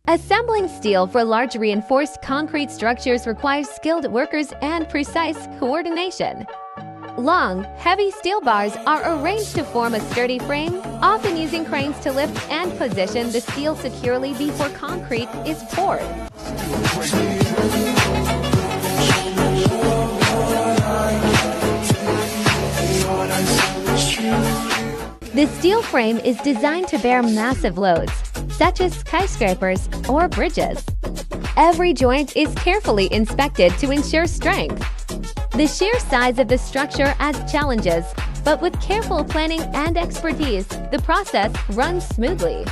Assembling steel for large reinforced concrete structures requires skilled workers and precise coordination. Long, heavy steel bars are arranged to form a sturdy frame, often using cranes to lift and position the steel securely before concrete is poured. The steel frame is designed to bear massive loads, such as skyscrapers or bridges. Every joint is carefully inspected to ensure strength. The sheer size of the structure adds challenges, but with careful planning and expertise, the process runs smoothly.